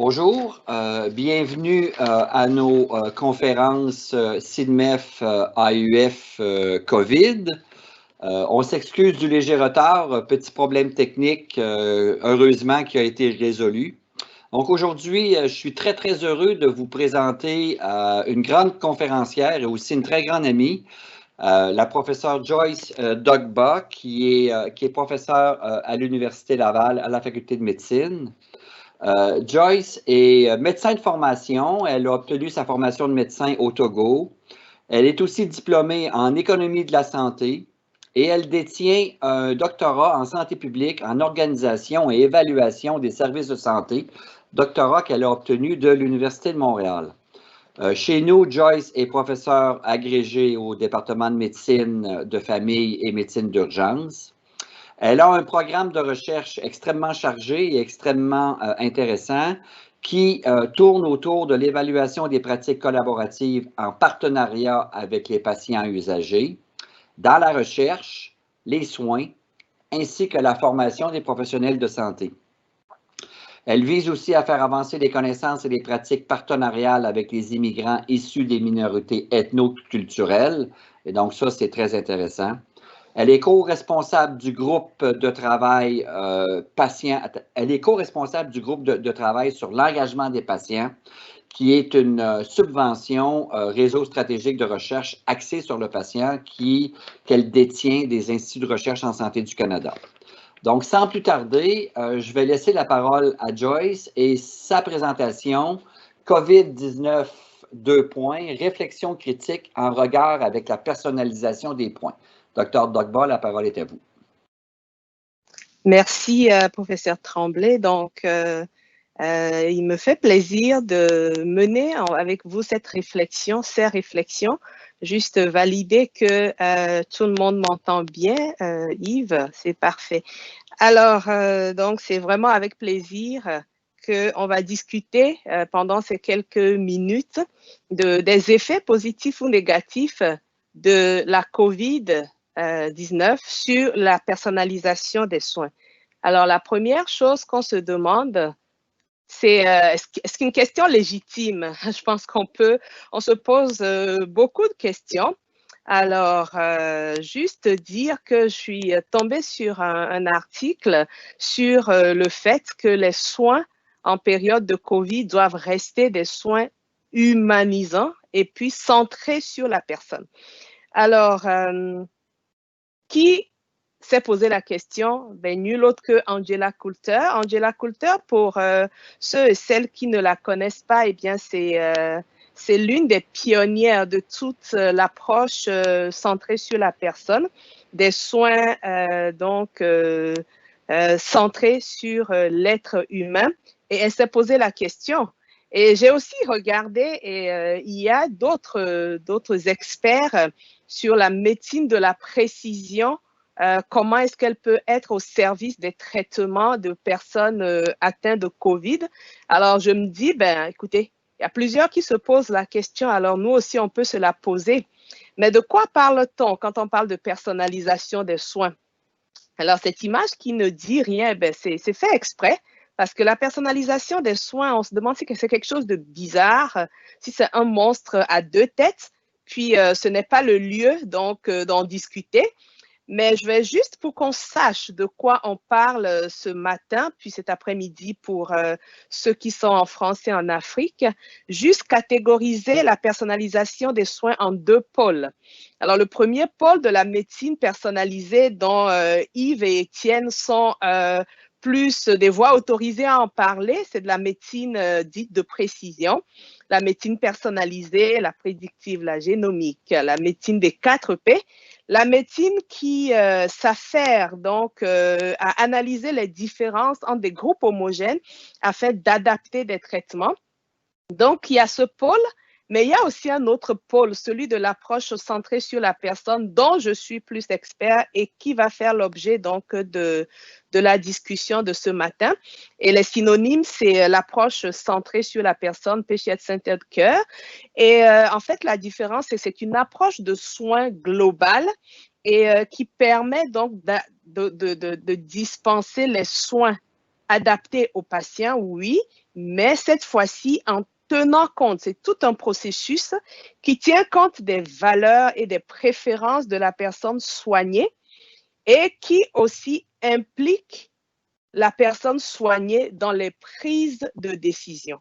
Bonjour, bienvenue à nos conférences CIDMEF AUF COVID. On s'excuse du léger retard, petit problème technique, heureusement qui a été résolu. Donc aujourd'hui, je suis très heureux de vous présenter une grande conférencière et aussi une très grande amie, la professeure Joyce Dogba, qui est professeure à l'Université Laval à la Faculté de médecine. Joyce est médecin de formation. Elle a obtenu sa formation de médecin au Togo. Elle est aussi diplômée en économie de la santé et elle détient un doctorat en santé publique, en organisation et évaluation des services de santé, doctorat qu'elle a obtenu de l'Université de Montréal. Chez nous, Joyce est professeure agrégée au département de médecine de famille et médecine d'urgence. Elle a un programme de recherche extrêmement chargé et extrêmement intéressant qui tourne autour de l'évaluation des pratiques collaboratives en partenariat avec les patients usagers, dans la recherche, les soins, ainsi que la formation des professionnels de santé. Elle vise aussi à faire avancer les connaissances et les pratiques partenariales avec les immigrants issus des minorités ethno-culturelles, et donc ça, c'est très intéressant. Elle est co-responsable du groupe de travail Elle est co-responsable du groupe de travail sur l'engagement des patients, qui est une subvention réseau stratégique de recherche axée sur le patient qu'elle détient des instituts de recherche en santé du Canada. Donc, sans plus tarder, je vais laisser la parole à Joyce et sa présentation COVID-19 réflexion critique en regard avec la personnalisation des points. Dr. Dogba, la parole est à vous. Merci, professeur Tremblay. Donc, il me fait plaisir de mener avec vous ces réflexions, juste valider que tout le monde m'entend bien. Yves, c'est parfait. Alors, donc, c'est vraiment avec plaisir qu'on va discuter pendant ces quelques minutes des effets positifs ou négatifs de la COVID-19 sur la personnalisation des soins. Alors, la première chose qu'on se demande, c'est est-ce qu'une question légitime? Je pense on se pose beaucoup de questions. Alors, juste dire que je suis tombée sur un article sur le fait que les soins en période de COVID doivent rester des soins humanisants et puis centrés sur la personne. Alors, qui s'est posé la question? Ben, nul autre que Angela Coulter. Angela Coulter, pour ceux et celles qui ne la connaissent pas, eh bien, c'est l'une des pionnières de toute l'approche centrée sur la personne, des soins centrés sur l'être humain. Et elle s'est posé la question. Et j'ai aussi regardé et il y a d'autres experts sur la médecine de la précision, comment est-ce qu'elle peut être au service des traitements de personnes atteintes de COVID. Alors, je me dis, ben, écoutez, il y a plusieurs qui se posent la question, alors nous aussi, on peut se la poser. Mais de quoi parle-t-on quand on parle de personnalisation des soins? Alors, cette image qui ne dit rien, ben, c'est fait exprès. Parce que la personnalisation des soins, on se demande si c'est quelque chose de bizarre, si c'est un monstre à deux têtes, puis ce n'est pas le lieu donc d'en discuter. Mais je vais juste pour qu'on sache de quoi on parle ce matin, puis cet après-midi pour ceux qui sont en France et en Afrique, juste catégoriser la personnalisation des soins en deux pôles. Alors, le premier pôle de la médecine personnalisée dont Yves et Étienne sont plus des voix autorisées à en parler, c'est de la médecine dite de précision, la médecine personnalisée, la prédictive, la génomique, la médecine des 4 P, la médecine qui s'affaire donc à analyser les différences entre des groupes homogènes afin d'adapter des traitements. Donc, il y a ce pôle, mais il y a aussi un autre pôle, celui de l'approche centrée sur la personne dont je suis plus expert et qui va faire l'objet donc de la discussion de ce matin. Et les synonymes, c'est l'approche centrée sur la personne, patient-centered care. Et en fait, la différence, c'est que c'est une approche de soins globale et qui permet donc de dispenser les soins adaptées au patient, oui, mais cette fois-ci en tenant compte, c'est tout un processus qui tient compte des valeurs et des préférences de la personne soignée et qui aussi implique la personne soignée dans les prises de décision.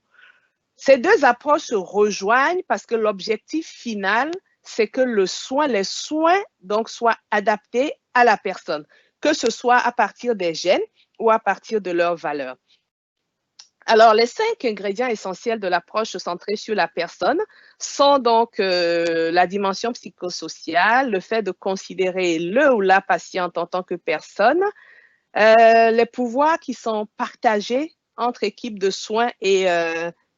Ces deux approches se rejoignent parce que l'objectif final, c'est que les soins donc soient adaptés à la personne, que ce soit à partir des gènes ou à partir de leurs valeurs. Alors, les 5 ingrédients essentiels de l'approche centrée sur la personne sont donc la dimension psychosociale, le fait de considérer le ou la patiente en tant que personne, les pouvoirs qui sont partagés entre équipes de soins et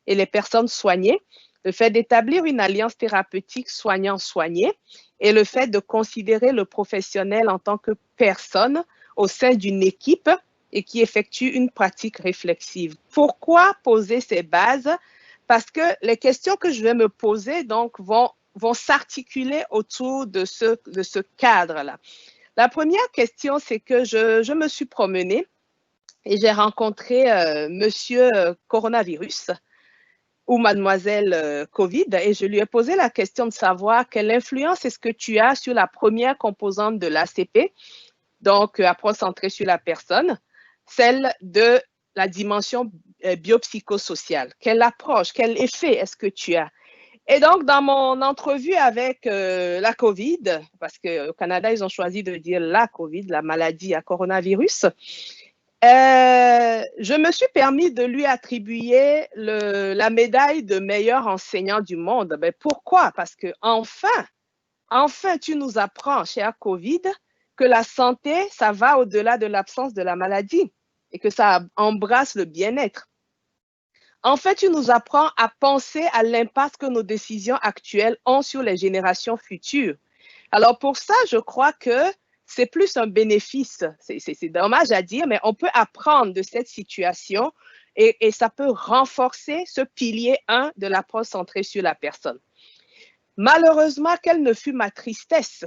les personnes soignées, le fait d'établir une alliance thérapeutique soignant-soigné et le fait de considérer le professionnel en tant que personne au sein d'une équipe et qui effectue une pratique réflexive. Pourquoi poser ces bases? Parce que les questions que je vais me poser donc vont s'articuler autour de ce cadre-là. La première question, c'est que je me suis promenée et j'ai rencontré monsieur coronavirus ou mademoiselle Covid et je lui ai posé la question de savoir quelle influence est-ce que tu as sur la première composante de l'ACP, donc approche centrée sur la personne, celle de la dimension biopsychosociale. Quelle approche, quel effet est-ce que tu as? Et donc, dans mon entrevue avec la COVID, parce qu'au Canada, ils ont choisi de dire la COVID, la maladie à coronavirus, je me suis permis de lui attribuer la médaille de meilleur enseignant du monde. Ben, pourquoi? Parce que enfin, tu nous apprends, cher COVID, que la santé, ça va au-delà de l'absence de la maladie et que ça embrasse le bien-être. En fait, tu nous apprends à penser à l'impact que nos décisions actuelles ont sur les générations futures. Alors pour ça, je crois que c'est plus un bénéfice. C'est dommage à dire, mais on peut apprendre de cette situation et ça peut renforcer ce pilier 1 de l'approche centrée sur la personne. Malheureusement, quelle ne fut ma tristesse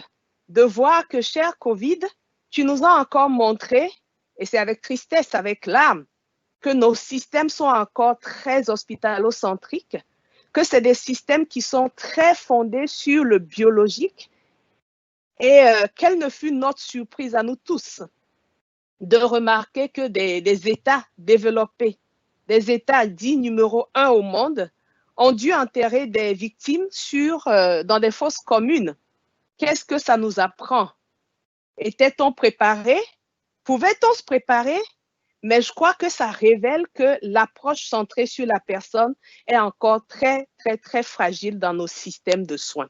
de voir que, cher COVID, tu nous as encore montré, et c'est avec tristesse, avec larmes, que nos systèmes sont encore très hospitalo-centriques, que c'est des systèmes qui sont très fondés sur le biologique. Et quelle ne fut notre surprise à nous tous de remarquer que des États développés, des États dits numéro 1 au monde, ont dû enterrer des victimes dans des fosses communes. Qu'est-ce que ça nous apprend? Était-on préparé? Pouvait-on se préparer? Mais je crois que ça révèle que l'approche centrée sur la personne est encore très, très, très fragile dans nos systèmes de soins.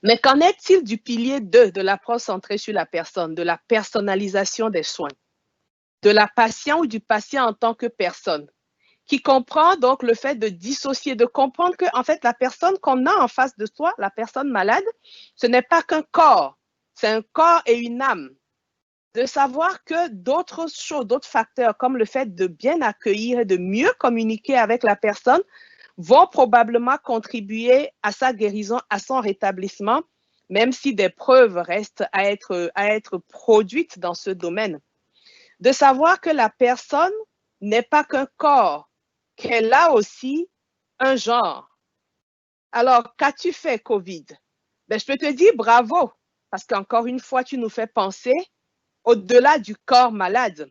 Mais qu'en est-il du pilier 2 de l'approche centrée sur la personne, de la personnalisation des soins, de la patient ou du patient en tant que personne, qui comprend donc le fait de dissocier, de comprendre que en fait la personne qu'on a en face de soi, la personne malade, ce n'est pas qu'un corps, c'est un corps et une âme. De savoir que d'autres choses, d'autres facteurs, comme le fait de bien accueillir et de mieux communiquer avec la personne, vont probablement contribuer à sa guérison, à son rétablissement, même si des preuves restent à être produites dans ce domaine. De savoir que la personne n'est pas qu'un corps, qu'elle a aussi un genre. Alors, qu'as-tu fait, COVID? Ben, je peux te dire bravo, parce qu'encore une fois, tu nous fais penser au-delà du corps malade.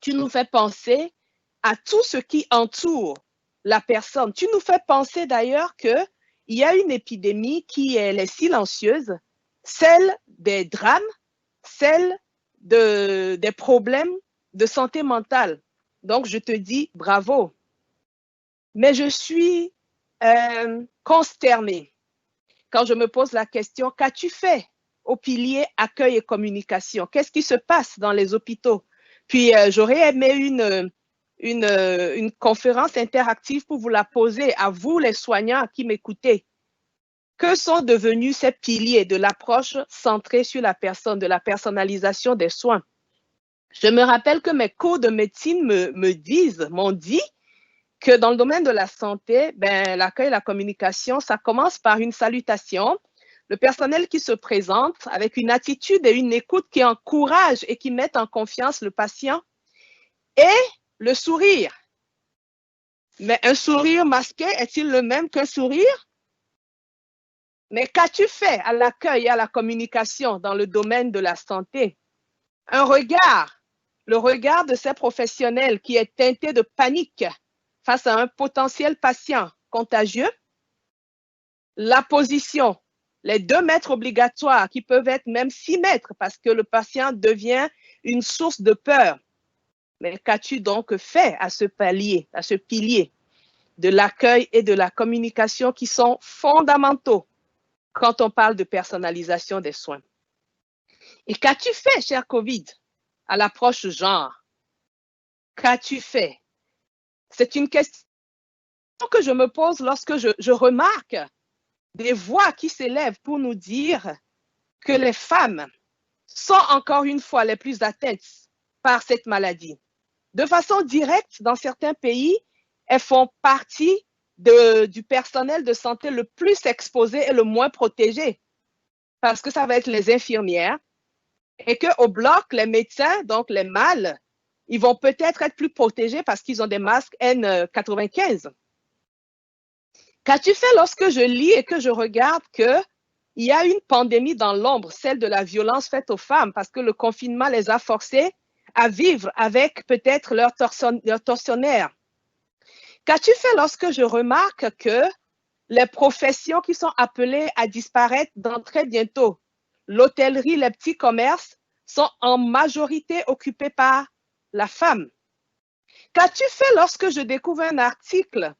Tu nous fais penser à tout ce qui entoure la personne. Tu nous fais penser d'ailleurs qu'il y a une épidémie qui est silencieuse, celle des drames, celle des problèmes de santé mentale. Donc, je te dis bravo. Mais je suis consternée quand je me pose la question, qu'as-tu fait au pilier accueil et communication? Qu'est-ce qui se passe dans les hôpitaux? Puis, j'aurais aimé une conférence interactive pour vous la poser à vous, les soignants qui m'écoutez. Que sont devenus ces piliers de l'approche centrée sur la personne, de la personnalisation des soins? Je me rappelle que mes cours de médecine m'ont dit que dans le domaine de la santé, l'accueil et la communication, ça commence par une salutation. Le personnel qui se présente avec une attitude et une écoute qui encouragent et qui mettent en confiance le patient. et le sourire. Mais un sourire masqué est-il le même qu'un sourire? Mais qu'as-tu fait à l'accueil et à la communication dans le domaine de la santé? Un regard, le regard de ces professionnels qui est teinté de panique face à un potentiel patient contagieux. La position, les 2 mètres obligatoires qui peuvent être même 6 mètres parce que le patient devient une source de peur. Mais qu'as-tu donc fait à ce palier, à ce pilier de l'accueil et de la communication qui sont fondamentaux quand on parle de personnalisation des soins? Et qu'as-tu fait, cher COVID, à l'approche genre? Qu'as-tu fait? C'est une question que je me pose lorsque je remarque des voix qui s'élèvent pour nous dire que les femmes sont encore une fois les plus atteintes par cette maladie. De façon directe, dans certains pays, elles font partie du personnel de santé le plus exposé et le moins protégé, parce que ça va être les infirmières, et qu'au bloc, les médecins, donc les mâles, ils vont peut-être être plus protégés parce qu'ils ont des masques N95. Qu'as-tu fait lorsque je lis et que je regarde qu'il y a une pandémie dans l'ombre, celle de la violence faite aux femmes, parce que le confinement les a forcées à vivre avec peut-être leur tortionnaire? Qu'as-tu fait lorsque je remarque que les professions qui sont appelées à disparaître dans très bientôt, l'hôtellerie, les petits commerces, sont en majorité occupés par la femme? Qu'as-tu fait lorsque je découvre un article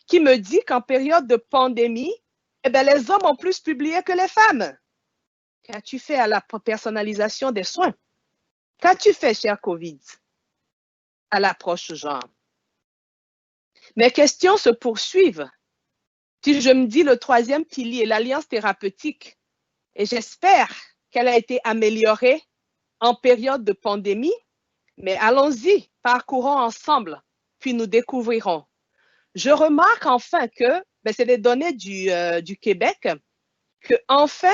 qui me dit qu'en période de pandémie, eh bien, les hommes ont plus publié que les femmes? Qu'as-tu fait à la personnalisation des soins? Qu'as-tu fait, cher COVID, à l'approche genre? Mes questions se poursuivent. Si je me dis le 3e pilier, l'alliance thérapeutique, et j'espère qu'elle a été améliorée en période de pandémie, mais allons-y, parcourons ensemble, puis nous découvrirons. Je remarque enfin que, c'est des données du Québec, que enfin,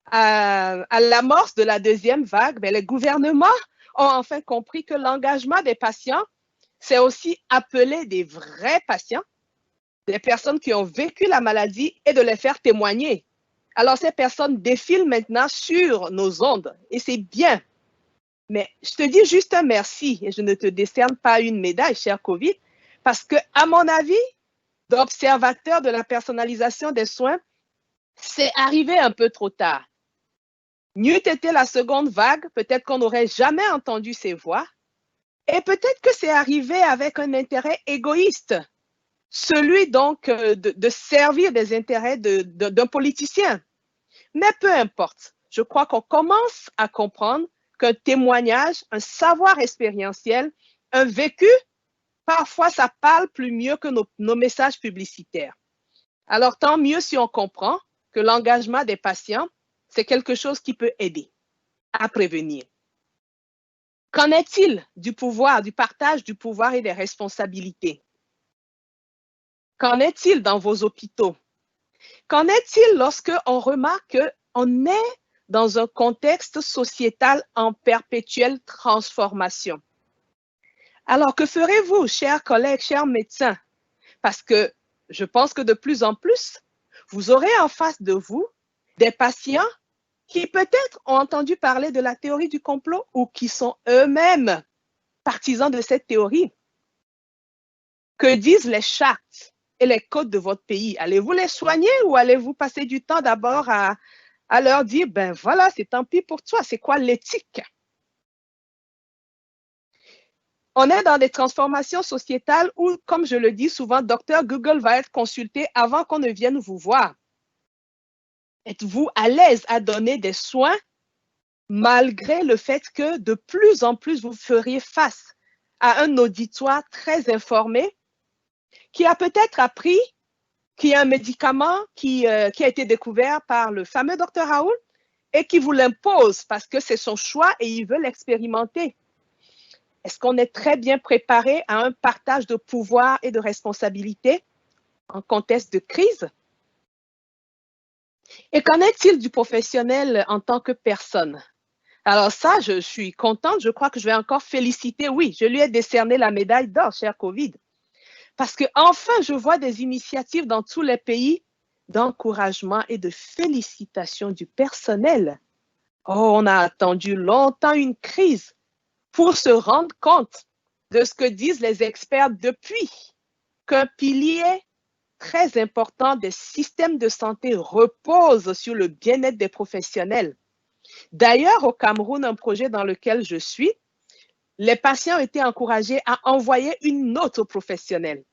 à l'amorce de la 2e vague, les gouvernements ont enfin compris que l'engagement des patients, c'est aussi appeler des vrais patients, des personnes qui ont vécu la maladie et de les faire témoigner. Alors, ces personnes défilent maintenant sur nos ondes et c'est bien. Mais je te dis juste un merci et je ne te décerne pas une médaille, cher COVID, parce que, à mon avis, d'observateur de la personnalisation des soins, c'est arrivé un peu trop tard. N'eût été la 2e vague, peut-être qu'on n'aurait jamais entendu ces voix et peut-être que c'est arrivé avec un intérêt égoïste, celui donc de servir des intérêts d'un politicien. Mais peu importe, je crois qu'on commence à comprendre qu'un témoignage, un savoir expérientiel, un vécu, parfois ça parle plus mieux que nos messages publicitaires. Alors tant mieux si on comprend que l'engagement des patients, c'est quelque chose qui peut aider à prévenir. Qu'en est-il du pouvoir, du partage du pouvoir et des responsabilités? Qu'en est-il dans vos hôpitaux? Qu'en est-il lorsque on remarque qu'on est dans un contexte sociétal en perpétuelle transformation? Alors, que ferez-vous, chers collègues, chers médecins? Parce que je pense que de plus en plus, vous aurez en face de vous des patients qui peut-être ont entendu parler de la théorie du complot ou qui sont eux-mêmes partisans de cette théorie. Que disent les chartes et les codes de votre pays? Allez-vous les soigner ou allez-vous passer du temps d'abord à leur dire, ben voilà, c'est tant pis pour toi, c'est quoi l'éthique? On est dans des transformations sociétales où, comme je le dis souvent, Dr Google va être consulté avant qu'on ne vienne vous voir. Êtes-vous à l'aise à donner des soins malgré le fait que de plus en plus vous feriez face à un auditoire très informé qui a peut-être appris qu'il y a un médicament qui a été découvert par le fameux Dr Raoul et qui vous l'impose parce que c'est son choix et il veut l'expérimenter? Est-ce qu'on est très bien préparé à un partage de pouvoir et de responsabilité en contexte de crise? Et qu'en est-il du professionnel en tant que personne? Alors ça, je suis contente. Je crois que je vais encore féliciter. Oui, je lui ai décerné la médaille d'or, cher COVID. Parce que enfin, je vois des initiatives dans tous les pays d'encouragement et de félicitations du personnel. Oh, on a attendu longtemps une crise pour se rendre compte de ce que disent les experts depuis, qu'un pilier très important des systèmes de santé repose sur le bien-être des professionnels. D'ailleurs, au Cameroun, un projet dans lequel je suis, les patients ont été encouragés à envoyer une note aux professionnels.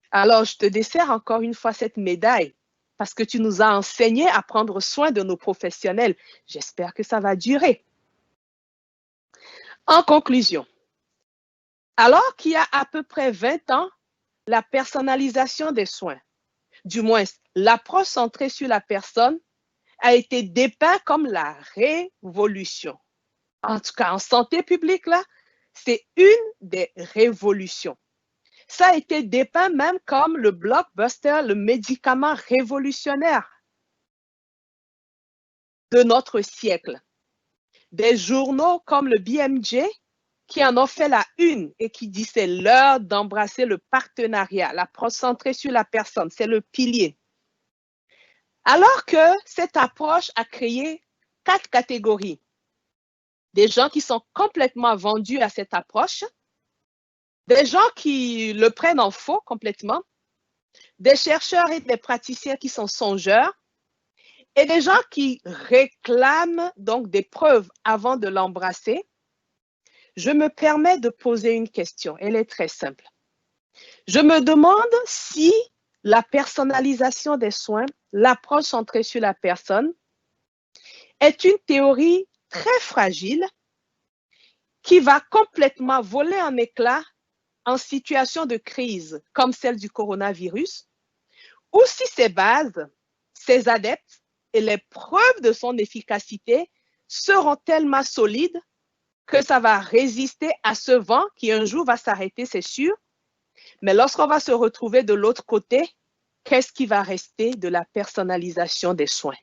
Alors, je te dessert encore une fois cette médaille parce que tu nous as enseigné à prendre soin de nos professionnels. J'espère que ça va durer. En conclusion, alors qu'il y a à peu près 20 ans, la personnalisation des soins, du moins l'approche centrée sur la personne, a été dépeinte comme la révolution. En tout cas, en santé publique, là, c'est une des révolutions. Ça a été dépeint même comme le blockbuster, le médicament révolutionnaire de notre siècle. Des journaux comme le BMJ qui en ont fait la une et qui disent c'est l'heure d'embrasser le partenariat, l'approche centrée sur la personne, c'est le pilier. Alors que cette approche a créé 4 catégories. Des gens qui sont complètement vendus à cette approche, des gens qui le prennent en faux complètement, des chercheurs et des praticiens qui sont songeurs, et des gens qui réclament donc des preuves avant de l'embrasser. Je me permets de poser une question, elle est très simple. Je me demande si la personnalisation des soins, l'approche centrée sur la personne, est une théorie très fragile qui va complètement voler en éclats en situation de crise comme celle du coronavirus, ou si ses bases, ses adeptes et les preuves de son efficacité seront tellement solides que ça va résister à ce vent qui un jour va s'arrêter, c'est sûr. Mais lorsqu'on va se retrouver de l'autre côté, qu'est-ce qui va rester de la personnalisation des soins?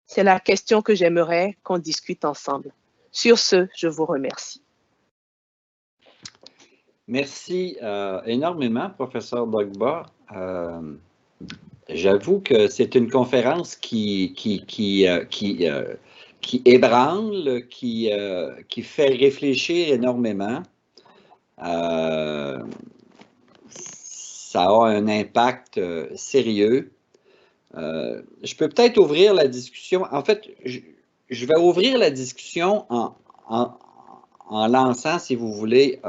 C'est la question que j'aimerais qu'on discute ensemble. Sur ce, je vous remercie. Merci énormément, professeur Dogba. J'avoue que c'est une conférence qui ébranle, qui fait réfléchir énormément. Ça a un impact sérieux. Je peux peut-être ouvrir la discussion. En fait, je vais ouvrir la discussion en lançant, si vous voulez,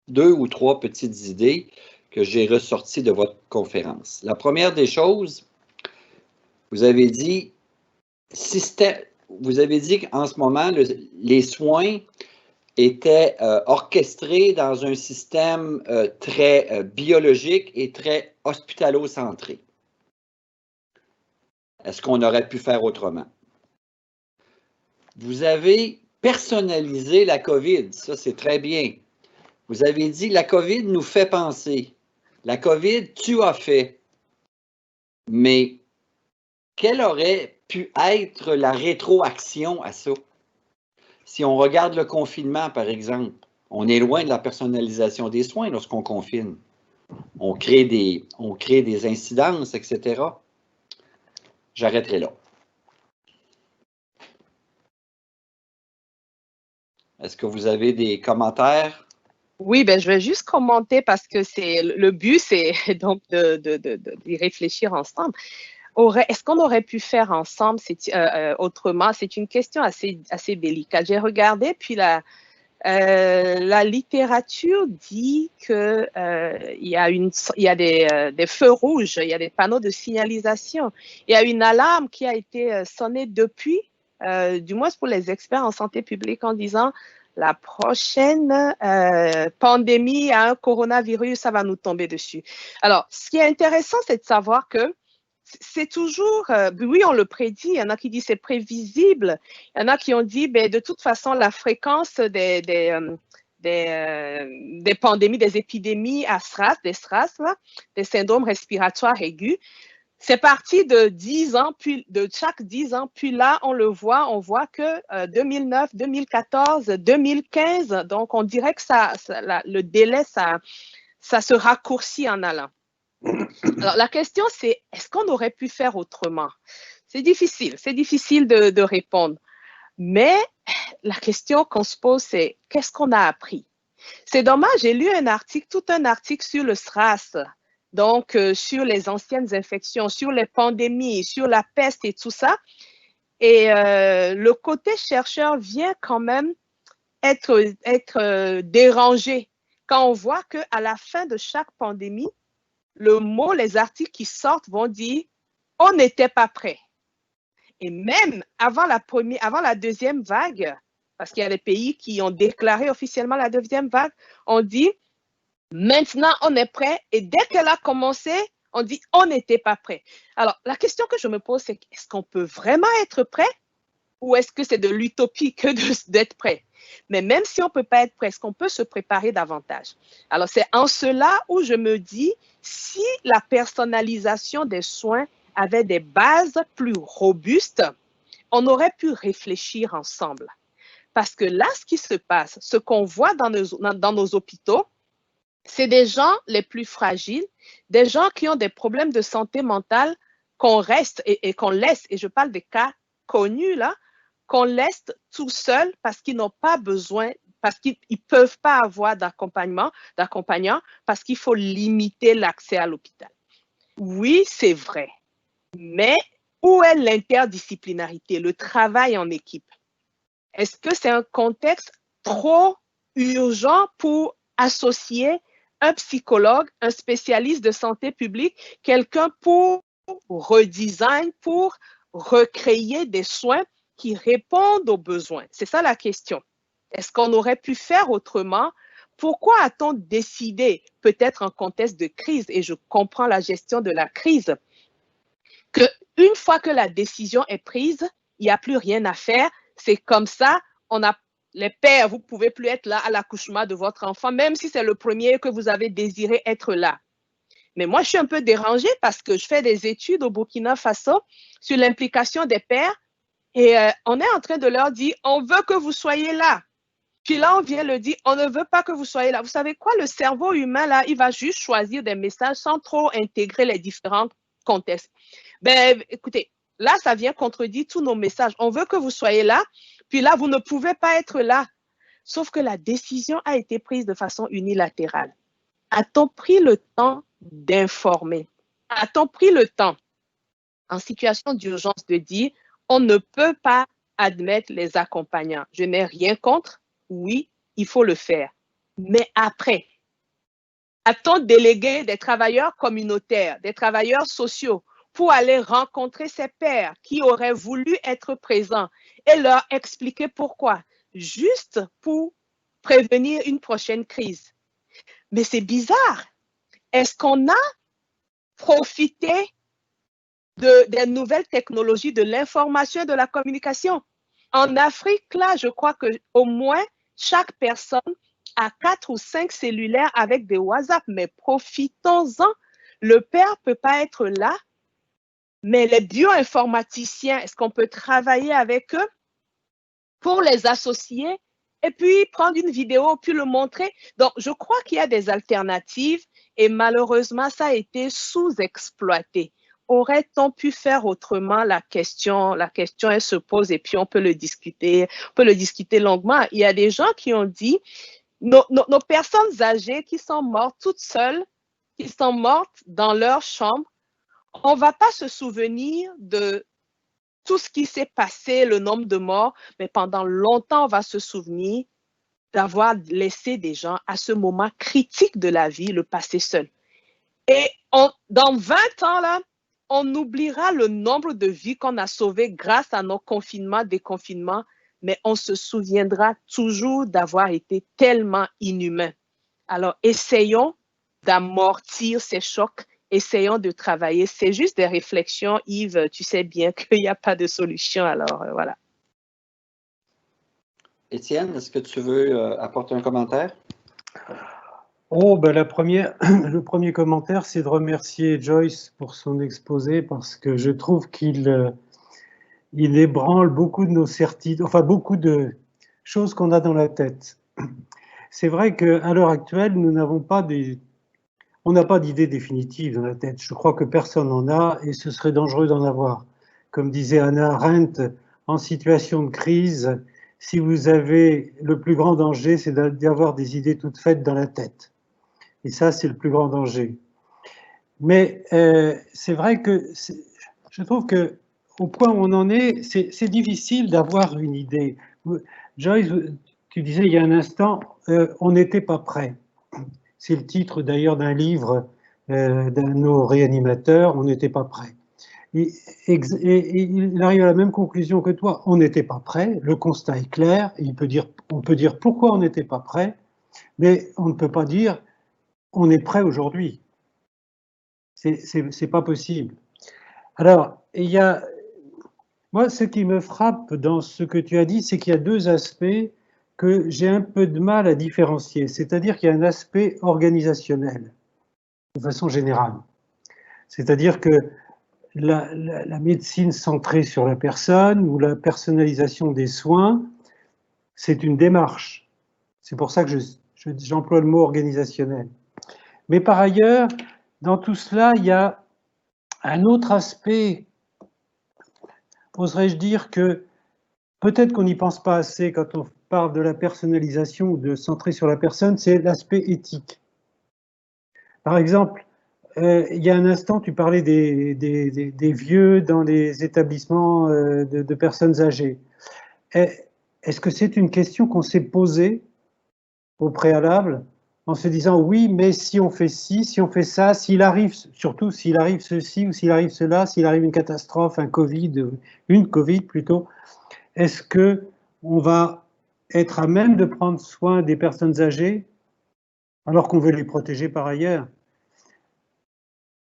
2 ou 3 petites idées que j'ai ressorties de votre conférence. La première des choses, vous avez dit qu'en ce moment, les soins étaient orchestrés dans un système très biologique et très hospitalo-centré. Est-ce qu'on aurait pu faire autrement? Vous avez personnalisé la COVID, ça c'est très bien. Vous avez dit la COVID nous fait penser. La COVID, tu as fait. Mais quelle aurait pu être la rétroaction à ça? Si on regarde le confinement, par exemple, on est loin de la personnalisation des soins lorsqu'on confine. On crée des incidences, etc. J'arrêterai là. Est-ce que vous avez des commentaires? Oui, ben, je vais juste commenter parce que le but, c'est donc d'y réfléchir ensemble. Est-ce qu'on aurait pu faire ensemble autrement? C'est une question assez délicate. J'ai regardé, puis la littérature dit qu'il y a des feux rouges, il y a des panneaux de signalisation. Il y a une alarme qui a été sonnée depuis, du moins pour les experts en santé publique, en disant la prochaine pandémie à un coronavirus, ça va nous tomber dessus. Alors, ce qui est intéressant, c'est de savoir que c'est toujours, oui, on le prédit, il y en a qui disent c'est prévisible, il y en a qui ont dit, ben, de toute façon, la fréquence des pandémies, des épidémies à SRAS, des syndromes respiratoires aigus, c'est parti de 10 ans, puis de chaque 10 ans, puis là, on voit que 2009, 2014, 2015, donc on dirait que le délai, ça se raccourcit en allant. Alors, la question, c'est, est-ce qu'on aurait pu faire autrement? C'est difficile de répondre. Mais la question qu'on se pose, c'est, qu'est-ce qu'on a appris? C'est dommage, j'ai lu tout un article sur le SRAS, donc sur les anciennes infections, sur les pandémies, sur la peste et tout ça. Et le côté chercheur vient quand même être dérangé quand on voit qu'à la fin de chaque pandémie, les articles qui sortent vont dire « on n'était pas prêt ». Et même avant la deuxième vague, parce qu'il y a des pays qui ont déclaré officiellement la deuxième vague, on dit maintenant on est prêt, et dès qu'elle a commencé, on dit on n'était pas prêt. Alors la question que je me pose, c'est est-ce qu'on peut vraiment être prêt ou est-ce que c'est de l'utopie que d'être prêt? Mais même si on ne peut pas être prêt, est-ce qu'on peut se préparer davantage? Alors c'est en cela où je me dis, si la personnalisation des soins avait des bases plus robustes, on aurait pu réfléchir ensemble. Parce que là, ce qui se passe, ce qu'on voit dans nos hôpitaux, c'est des gens les plus fragiles, des gens qui ont des problèmes de santé mentale qu'on reste et qu'on laisse, et je parle des cas connus là, qu'on laisse tout seuls parce qu'ils n'ont pas besoin, parce qu'ils ne peuvent pas avoir d'accompagnant, parce qu'il faut limiter l'accès à l'hôpital. Oui, c'est vrai, mais où est l'interdisciplinarité, le travail en équipe? Est-ce que c'est un contexte trop urgent pour associer un psychologue, un spécialiste de santé publique, quelqu'un pour redesign, pour recréer des soins qui répondent aux besoins? C'est ça la question. Est-ce qu'on aurait pu faire autrement? Pourquoi a-t-on décidé, peut-être en contexte de crise, et je comprends la gestion de la crise, qu'une fois que la décision est prise, il n'y a plus rien à faire. C'est comme ça, les pères, vous ne pouvez plus être là à l'accouchement de votre enfant, même si c'est le premier que vous avez désiré être là. Mais moi, je suis un peu dérangée parce que je fais des études au Burkina Faso sur l'implication des pères et on est en train de leur dire, on veut que vous soyez là. Puis là, on vient le dire, on ne veut pas que vous soyez là. Vous savez quoi, le cerveau humain, là, il va juste choisir des messages sans trop intégrer les différents contextes. Ben, écoutez, là, ça vient contredire tous nos messages. On veut que vous soyez là, puis là, vous ne pouvez pas être là. Sauf que la décision a été prise de façon unilatérale. A-t-on pris le temps d'informer? A-t-on pris le temps, en situation d'urgence, de dire, on ne peut pas admettre les accompagnants? Je n'ai rien contre. Oui, il faut le faire. Mais après, a-t-on délégué des travailleurs communautaires, des travailleurs sociaux, pour aller rencontrer ces pairs qui auraient voulu être présents et leur expliquer pourquoi, juste pour prévenir une prochaine crise? Mais c'est bizarre. Est-ce qu'on a profité des nouvelles technologies de l'information et de la communication? En Afrique, là, je crois qu'au moins chaque personne a 4 ou 5 cellulaires avec des WhatsApp, mais profitons-en. Le père ne peut pas être là, mais les bioinformaticiens, est-ce qu'on peut travailler avec eux pour les associer et puis prendre une vidéo puis le montrer? Donc, je crois qu'il y a des alternatives et malheureusement, ça a été sous-exploité. Aurait-on pu faire autrement? La question, elle se pose et puis on peut le discuter longuement. Il y a des gens qui ont dit, nos personnes âgées qui sont mortes toutes seules, qui sont mortes dans leur chambre, on ne va pas se souvenir de tout ce qui s'est passé, le nombre de morts, mais pendant longtemps, on va se souvenir d'avoir laissé des gens à ce moment critique de la vie le passer seul. Et dans 20 ans, là, on oubliera le nombre de vies qu'on a sauvées grâce à nos confinements, déconfinements, mais on se souviendra toujours d'avoir été tellement inhumains. Alors, essayons d'amortir ces chocs, essayons de travailler. C'est juste des réflexions, Yves, tu sais bien qu'il n'y a pas de solution, alors voilà. Étienne, est-ce que tu veux apporter un commentaire? Oh, ben le premier commentaire, c'est de remercier Joyce pour son exposé parce que je trouve il ébranle beaucoup de nos certitudes, enfin beaucoup de choses qu'on a dans la tête. C'est vrai qu'à l'heure actuelle, on n'a pas d'idée définitive dans la tête. Je crois que personne n'en a et ce serait dangereux d'en avoir. Comme disait Hannah Arendt, en situation de crise, si vous avez le plus grand danger, c'est d'avoir des idées toutes faites dans la tête. Et ça, c'est le plus grand danger. Mais c'est vrai que je trouve que au point où on en est, c'est difficile d'avoir une idée. Joyce, tu disais il y a un instant, on n'était pas prêt. C'est le titre d'ailleurs d'un livre d'un de nos réanimateurs, on n'était pas prêt. Et il arrive à la même conclusion que toi, on n'était pas prêt, le constat est clair, on peut dire pourquoi on n'était pas prêt, mais on ne peut pas dire on est prêt aujourd'hui. C'est pas possible. Alors, moi, ce qui me frappe dans ce que tu as dit, c'est qu'il y a deux aspects que j'ai un peu de mal à différencier. C'est-à-dire qu'il y a un aspect organisationnel, de façon générale. C'est-à-dire que la médecine centrée sur la personne ou la personnalisation des soins, c'est une démarche. C'est pour ça que j'emploie le mot organisationnel. Mais par ailleurs, dans tout cela, il y a un autre aspect, oserais-je dire que peut-être qu'on n'y pense pas assez quand on parle de la personnalisation ou de centrer sur la personne, c'est l'aspect éthique. Par exemple, il y a un instant, tu parlais des vieux dans les établissements de personnes âgées. Est-ce que c'est une question qu'on s'est posée au préalable en se disant oui, mais si on fait ci, si on fait ça, surtout s'il arrive ceci ou s'il arrive cela, s'il arrive une catastrophe, une Covid plutôt, est-ce que on va être à même de prendre soin des personnes âgées alors qu'on veut les protéger par ailleurs?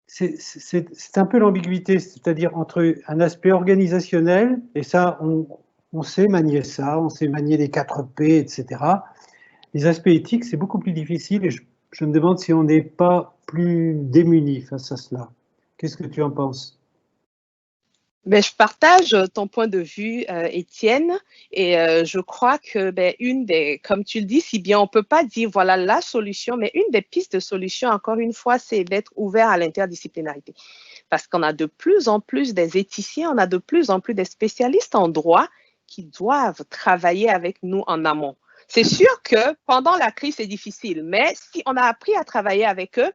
C'est un peu l'ambiguïté, c'est-à-dire entre un aspect organisationnel, et ça, on sait manier ça, on sait manier les 4 P, etc. Les aspects éthiques, c'est beaucoup plus difficile et je me demande si on n'est pas plus démunis face à cela. Qu'est-ce que tu en penses? Ben, je partage ton point de vue, Étienne, et je crois que comme tu le dis si bien, on peut pas dire voilà la solution, mais une des pistes de solution, encore une fois, c'est d'être ouvert à l'interdisciplinarité. Parce qu'on a de plus en plus des éthiciens, on a de plus en plus des spécialistes en droit qui doivent travailler avec nous en amont. C'est sûr que pendant la crise, c'est difficile, mais si on a appris à travailler avec eux,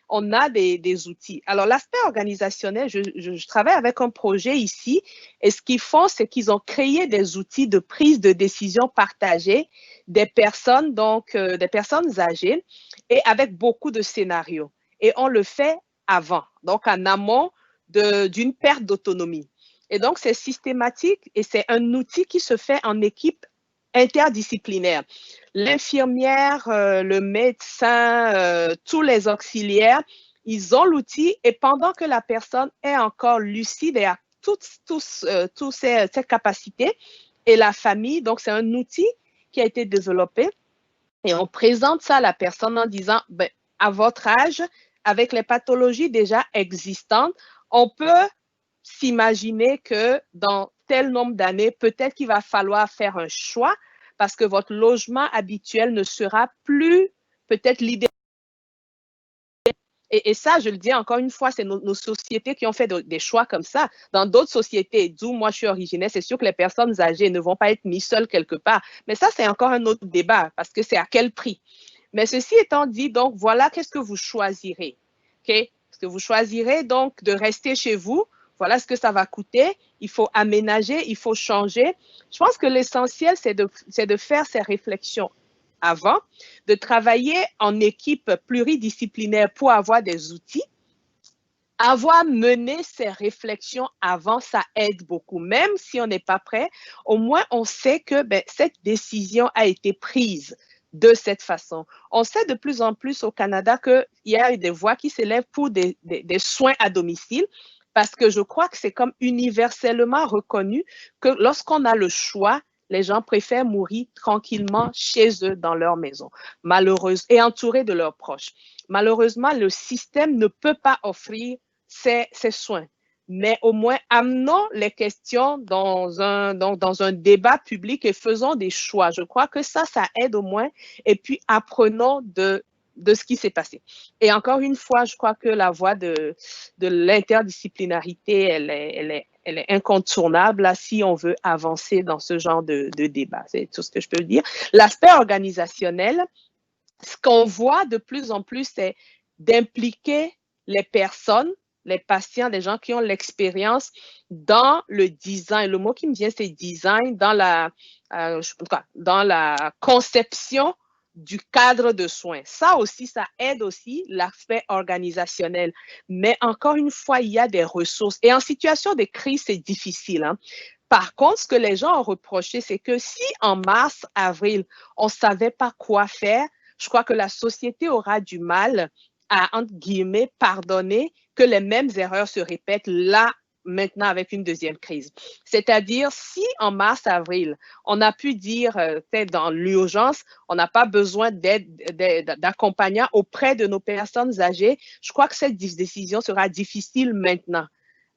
on a des outils. Alors, l'aspect organisationnel, je travaille avec un projet ici et ce qu'ils font, c'est qu'ils ont créé des outils de prise de décision partagée des personnes, donc des personnes âgées et avec beaucoup de scénarios. Et on le fait avant, donc en amont d'une perte d'autonomie. Et donc, c'est systématique et c'est un outil qui se fait en équipe interdisciplinaire. L'infirmière, le médecin, tous les auxiliaires, ils ont l'outil et pendant que la personne est encore lucide et a toutes ces capacités et la famille, donc c'est un outil qui a été développé et on présente ça à la personne en disant, ben, à votre âge, avec les pathologies déjà existantes, on peut s'imaginer que dans tel nombre d'années, peut-être qu'il va falloir faire un choix parce que votre logement habituel ne sera plus peut-être l'idéal. Et ça, je le dis encore une fois, c'est nos sociétés qui ont fait des choix comme ça. Dans d'autres sociétés, d'où moi je suis originaire, c'est sûr que les personnes âgées ne vont pas être mises seules quelque part. Mais ça, c'est encore un autre débat parce que c'est à quel prix. Mais ceci étant dit, donc voilà qu'est-ce que vous choisirez. Okay? Est-ce que vous choisirez donc de rester chez vous? Voilà ce que ça va coûter. Il faut aménager, il faut changer. Je pense que l'essentiel, c'est de faire ces réflexions avant, de travailler en équipe pluridisciplinaire pour avoir des outils. Avoir mené ces réflexions avant, ça aide beaucoup. Même si on n'est pas prêt, au moins on sait que cette décision a été prise de cette façon. On sait de plus en plus au Canada qu'il y a des voix qui s'élèvent pour des soins à domicile parce que je crois que c'est comme universellement reconnu que lorsqu'on a le choix, les gens préfèrent mourir tranquillement chez eux, dans leur maison, malheureusement, et entourés de leurs proches. Malheureusement, le système ne peut pas offrir ces soins. Mais au moins, amenons les questions dans un débat public et faisons des choix. Je crois que ça aide au moins. Et puis, apprenons de ce qui s'est passé. Et encore une fois, je crois que la voie de l'interdisciplinarité, elle est incontournable là, si on veut avancer dans ce genre de débat. C'est tout ce que je peux dire. L'aspect organisationnel, ce qu'on voit de plus en plus, c'est d'impliquer les personnes, les patients, des gens qui ont l'expérience dans le design. Le mot qui me vient, c'est design, dans la conception du cadre de soins. Ça aussi, ça aide aussi l'aspect organisationnel. Mais encore une fois, il y a des ressources. Et en situation de crise, c'est difficile, hein. Par contre, ce que les gens ont reproché, c'est que si en mars, avril, on ne savait pas quoi faire, je crois que la société aura du mal à, entre guillemets, pardonner que les mêmes erreurs se répètent là, maintenant, avec une deuxième crise. C'est-à-dire, si en mars, avril, on a pu dire, peut-être dans l'urgence, on n'a pas besoin d'accompagnants auprès de nos personnes âgées, je crois que cette décision sera difficile maintenant.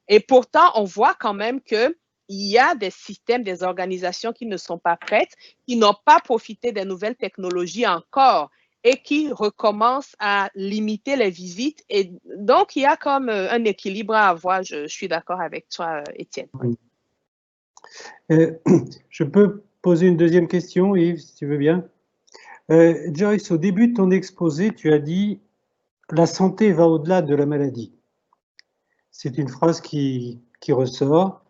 Et pourtant, on voit quand même que il y a des systèmes, des organisations qui ne sont pas prêtes, qui n'ont pas profité des nouvelles technologies encore et qui recommencent à limiter les visites. Et donc, il y a comme un équilibre à avoir. Je suis d'accord avec toi, Étienne. Oui. Je peux poser une deuxième question, Yves, si tu veux bien. Joyce, au début de ton exposé, tu as dit « La santé va au-delà de la maladie ». C'est une phrase qui ressort.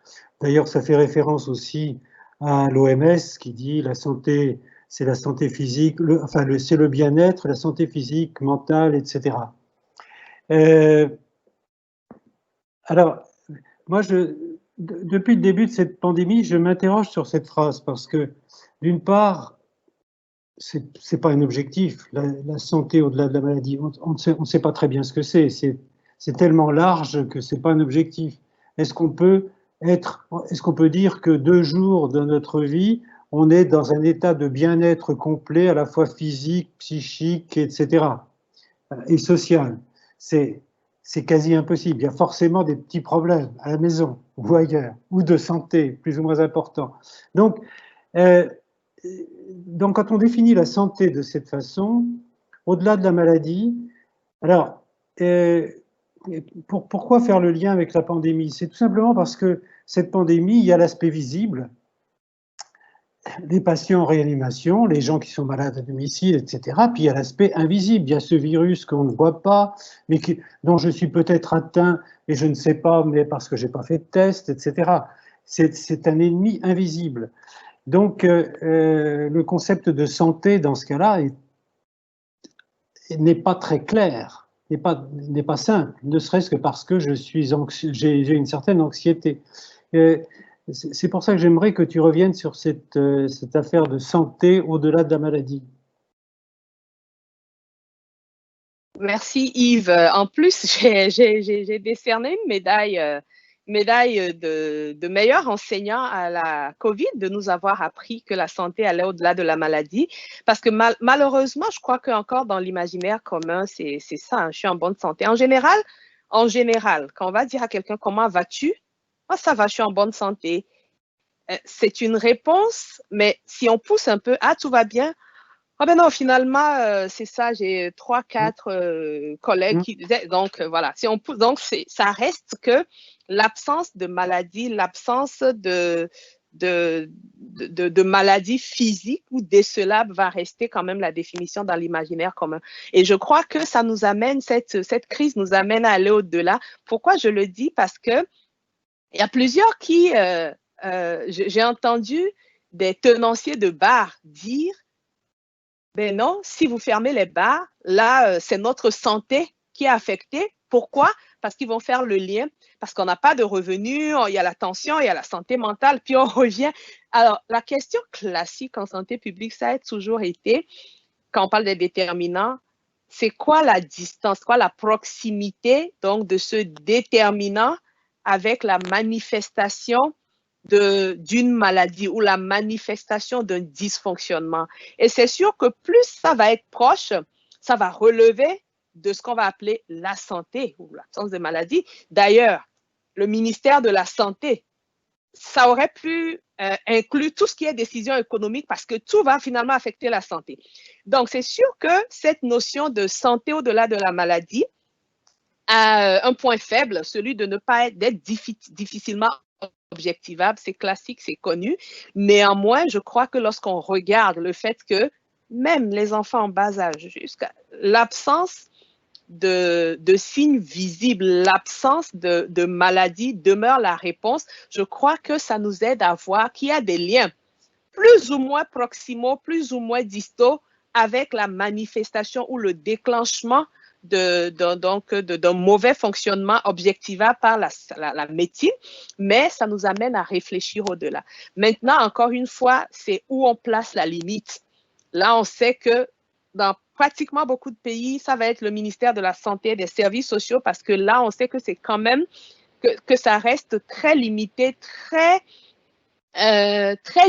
D'ailleurs, ça fait référence aussi à l'OMS qui dit la santé, c'est la santé physique, c'est le bien-être, la santé physique, mentale, etc. Alors, moi, depuis le début de cette pandémie, je m'interroge sur cette phrase parce que, d'une part, c'est pas un objectif, la santé au-delà de la maladie. On ne sait pas très bien ce que c'est. C'est tellement large que c'est pas un objectif. Est-ce qu'on peut dire que 2 jours de notre vie, on est dans un état de bien-être complet, à la fois physique, psychique, etc., et social? C'est quasi impossible. Il y a forcément des petits problèmes à la maison ou ailleurs, ou de santé plus ou moins importants. Donc, quand on définit la santé de cette façon, au-delà de la maladie, alors, pourquoi faire le lien avec la pandémie? C'est tout simplement parce que cette pandémie, il y a l'aspect visible, les patients en réanimation, les gens qui sont malades à domicile, etc. Puis il y a l'aspect invisible, il y a ce virus qu'on ne voit pas, mais dont je suis peut-être atteint et je ne sais pas, mais parce que je n'ai pas fait de test, etc. C'est un ennemi invisible. Donc, le concept de santé, dans ce cas-là, n'est pas très clair, n'est pas simple, ne serait-ce que parce que j'ai une certaine anxiété. C'est pour ça que j'aimerais que tu reviennes sur cette affaire de santé au-delà de la maladie. Merci Yves. En plus, j'ai décerné une médaille de meilleur enseignant à la COVID, de nous avoir appris que la santé allait au-delà de la maladie. Parce que malheureusement, je crois qu'encore dans l'imaginaire commun, c'est ça, hein, je suis en bonne santé. En général, quand on va dire à quelqu'un comment vas-tu, oh, ça va, je suis en bonne santé. C'est une réponse, mais si on pousse un peu, ah, tout va bien. Ah ben non, finalement, c'est ça, j'ai 3-4 collègues qui disaient, donc voilà, si on pousse, donc ça reste que l'absence de maladie, l'absence de maladie physique ou décelable va rester quand même la définition dans l'imaginaire commun. Et je crois que ça nous amène, cette crise nous amène à aller au-delà. Pourquoi je le dis? Parce que il y a plusieurs qui, j'ai entendu des tenanciers de bars dire, ben non, si vous fermez les bars, là, c'est notre santé qui est affectée. Pourquoi? Parce qu'ils vont faire le lien, parce qu'on n'a pas de revenus, il y a la tension, il y a la santé mentale, puis on revient. Alors, la question classique en santé publique, ça a toujours été, quand on parle des déterminants, c'est quoi la distance, quoi la proximité donc de ce déterminant avec la manifestation d'une maladie ou la manifestation d'un dysfonctionnement. Et c'est sûr que plus ça va être proche, ça va relever de ce qu'on va appeler la santé ou l'absence de maladie. D'ailleurs, le ministère de la Santé, ça aurait pu inclure tout ce qui est décision économique parce que tout va finalement affecter la santé. Donc, c'est sûr que cette notion de santé au-delà de la maladie a un point faible, celui de ne pas être difficilement objectivable, c'est classique, c'est connu. Néanmoins, je crois que lorsqu'on regarde le fait que même les enfants en bas âge, jusqu'à l'absence de signes visibles, l'absence de maladie demeure la réponse, je crois que ça nous aide à voir qu'il y a des liens plus ou moins proximaux, plus ou moins distaux avec la manifestation ou le déclenchement d'un mauvais fonctionnement objectivable par la médecine, mais ça nous amène à réfléchir au-delà. Maintenant, encore une fois, c'est où on place la limite. Là, on sait que dans pratiquement beaucoup de pays, ça va être le ministère de la Santé et des Services sociaux parce que là, on sait que c'est quand même que ça reste très limité, très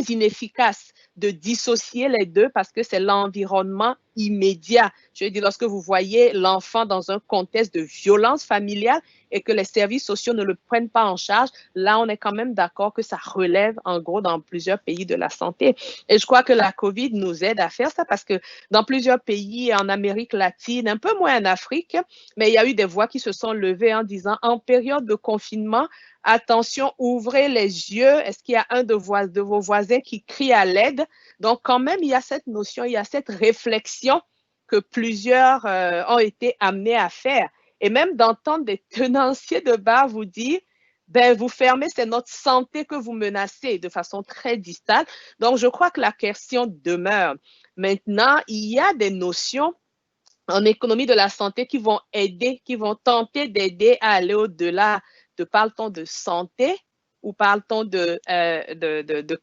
inefficace de dissocier les deux parce que c'est l'environnement immédiat. Je veux dire, lorsque vous voyez l'enfant dans un contexte de violence familiale et que les services sociaux ne le prennent pas en charge, là, on est quand même d'accord que ça relève, en gros, dans plusieurs pays de la santé. Et je crois que la COVID nous aide à faire ça parce que dans plusieurs pays, en Amérique latine, un peu moins en Afrique, mais il y a eu des voix qui se sont levées en disant, en période de confinement, attention, ouvrez les yeux. Est-ce qu'il y a un de vos voisins qui crie à l'aide? Donc, quand même, il y a cette notion, il y a cette réflexion que plusieurs ont été amenés à faire. Et même d'entendre des tenanciers de bar vous dire, ben, vous fermez, c'est notre santé que vous menacez de façon très distale. Donc, je crois que la question demeure. Maintenant, il y a des notions en économie de la santé qui vont aider, qui vont tenter d'aider à aller au-delà. Parle-t-on de santé ou parle-t-on de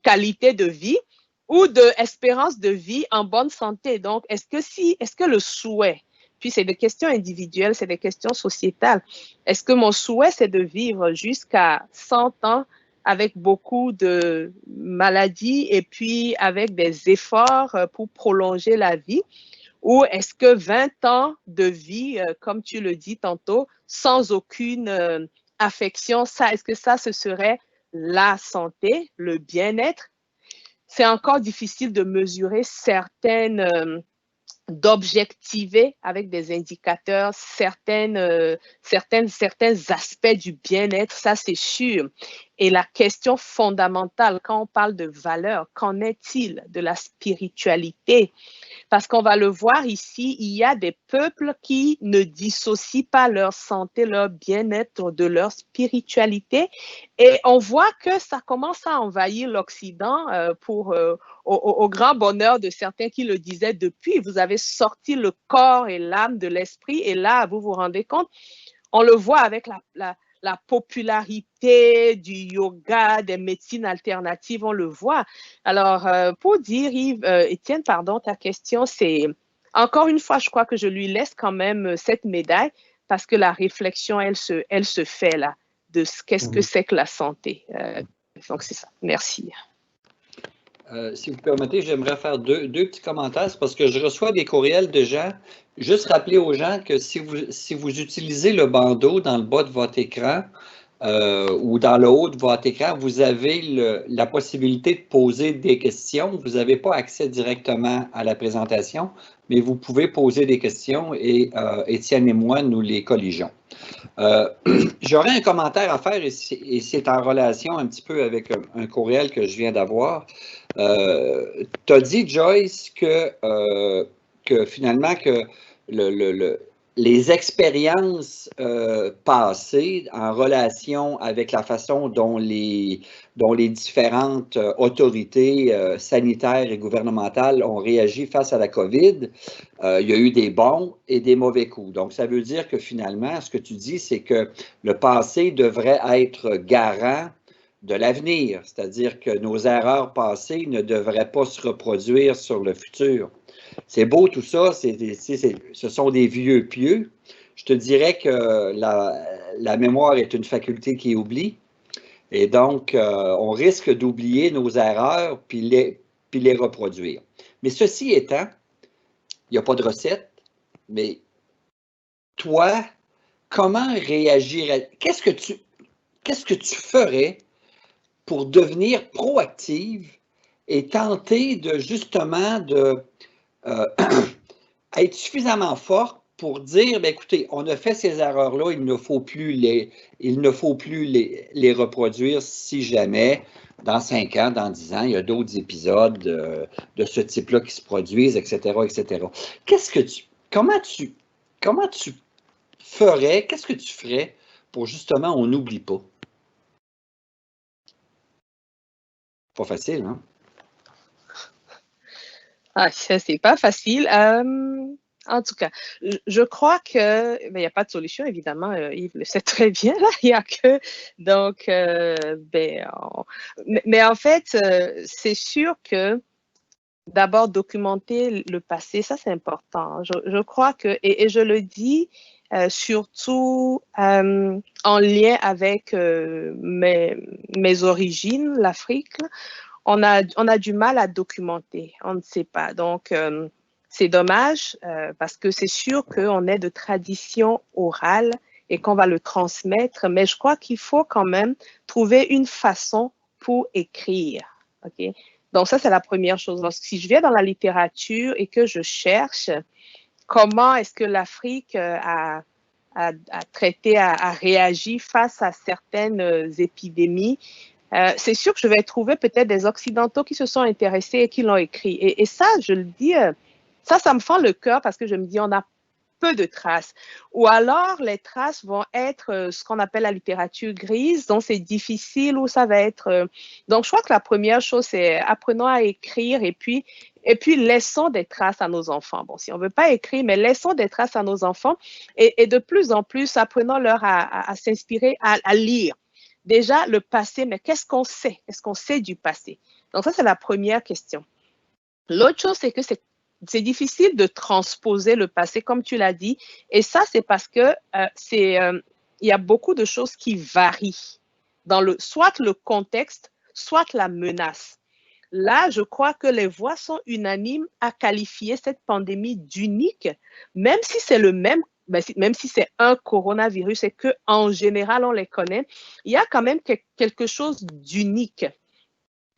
qualité de vie ou d'espérance de vie en bonne santé? Donc, est-ce que le souhait, puis c'est des questions individuelles, c'est des questions sociétales, est-ce que mon souhait, c'est de vivre jusqu'à 100 ans avec beaucoup de maladies et puis avec des efforts pour prolonger la vie? Ou est-ce que 20 ans de vie, comme tu le dis tantôt, sans aucune affection, est-ce que ça, ce serait la santé, le bien-être? C'est encore difficile de mesurer d'objectiver avec des indicateurs certains aspects du bien-être, ça c'est sûr. Et la question fondamentale, quand on parle de valeur, qu'en est-il de la spiritualité? Parce qu'on va le voir ici, il y a des peuples qui ne dissocient pas leur santé, leur bien-être de leur spiritualité. Et on voit que ça commence à envahir l'Occident au grand bonheur de certains qui le disaient depuis. Vous avez sorti le corps et l'âme de l'esprit et là, vous vous rendez compte, on le voit avec la popularité du yoga, des médecines alternatives, on le voit. Alors, pour dire, Yves, Étienne, pardon, ta question, c'est, encore une fois, je crois que je lui laisse quand même cette médaille parce que la réflexion, elle se fait là, de qu'est-ce que c'est que la santé. Donc, c'est ça. Merci. Si vous permettez, j'aimerais faire deux petits commentaires parce que je reçois des courriels de gens. Juste rappeler aux gens que si vous utilisez le bandeau dans le bas de votre écran ou dans le haut de votre écran, vous avez la possibilité de poser des questions. Vous n'avez pas accès directement à la présentation, mais vous pouvez poser des questions et Étienne et moi, nous les colligeons. J'aurais un commentaire à faire et c'est en relation un petit peu avec un courriel que je viens d'avoir. Tu as dit, Joyce, que finalement, que les expériences passées en relation avec la façon dont les différentes autorités sanitaires et gouvernementales ont réagi face à la COVID, il y a eu des bons et des mauvais coups. Donc, ça veut dire que finalement, ce que tu dis, c'est que le passé devrait être garant de l'avenir, c'est-à-dire que nos erreurs passées ne devraient pas se reproduire sur le futur. C'est beau tout ça, ce sont des vieux pieux. Je te dirais que la mémoire est une faculté qui oublie. Et donc, on risque d'oublier nos erreurs puis les reproduire. Mais ceci étant, il n'y a pas de recette, mais toi, comment réagir? Qu'est-ce que tu ferais pour devenir proactive et tenter de justement être suffisamment forte pour dire, bien, écoutez, on a fait ces erreurs-là, il ne faut plus les reproduire si jamais, dans 5 ans, dans 10 ans, il y a d'autres épisodes de ce type-là qui se produisent, etc., etc. Comment tu ferais, qu'est-ce que tu ferais pour justement, on n'oublie pas? Pas facile, hein? Ah, ça, c'est pas facile. En tout cas, je crois que il n'y a pas de solution, évidemment. Yves le sait très bien. Là, il y a que donc, mais en fait, c'est sûr que d'abord documenter le passé, ça c'est important. Je crois que et je le dis surtout en lien avec mes origines, l'Afrique. On a du mal à documenter, on ne sait pas. Donc, c'est dommage parce que c'est sûr qu'on est de tradition orale et qu'on va le transmettre, mais je crois qu'il faut quand même trouver une façon pour écrire. Okay? Donc, ça, c'est la première chose. Donc, si je viens dans la littérature et que je cherche comment est-ce que l'Afrique a traité, a réagi face à certaines épidémies, c'est sûr que je vais trouver peut-être des Occidentaux qui se sont intéressés et qui l'ont écrit. Et ça, je le dis, ça me fend le cœur parce que je me dis, on a peu de traces. Ou alors, les traces vont être ce qu'on appelle la littérature grise, donc c'est difficile ou ça va être... Donc, je crois que la première chose, c'est apprenons à écrire et puis laissons des traces à nos enfants. Bon, si on ne veut pas écrire, mais laissons des traces à nos enfants et de plus en plus, apprenons-leur à s'inspirer, à lire. Déjà, le passé, mais qu'est-ce qu'on sait? Est-ce qu'on sait du passé? Donc, ça, c'est la première question. L'autre chose, c'est que c'est difficile de transposer le passé, comme tu l'as dit. Et ça, c'est parce que il y a beaucoup de choses qui varient dans soit le contexte, soit la menace. Là, je crois que les voix sont unanimes à qualifier cette pandémie d'unique, même si c'est le même, même si c'est un coronavirus et qu'en général, on les connaît, il y a quand même quelque chose d'unique.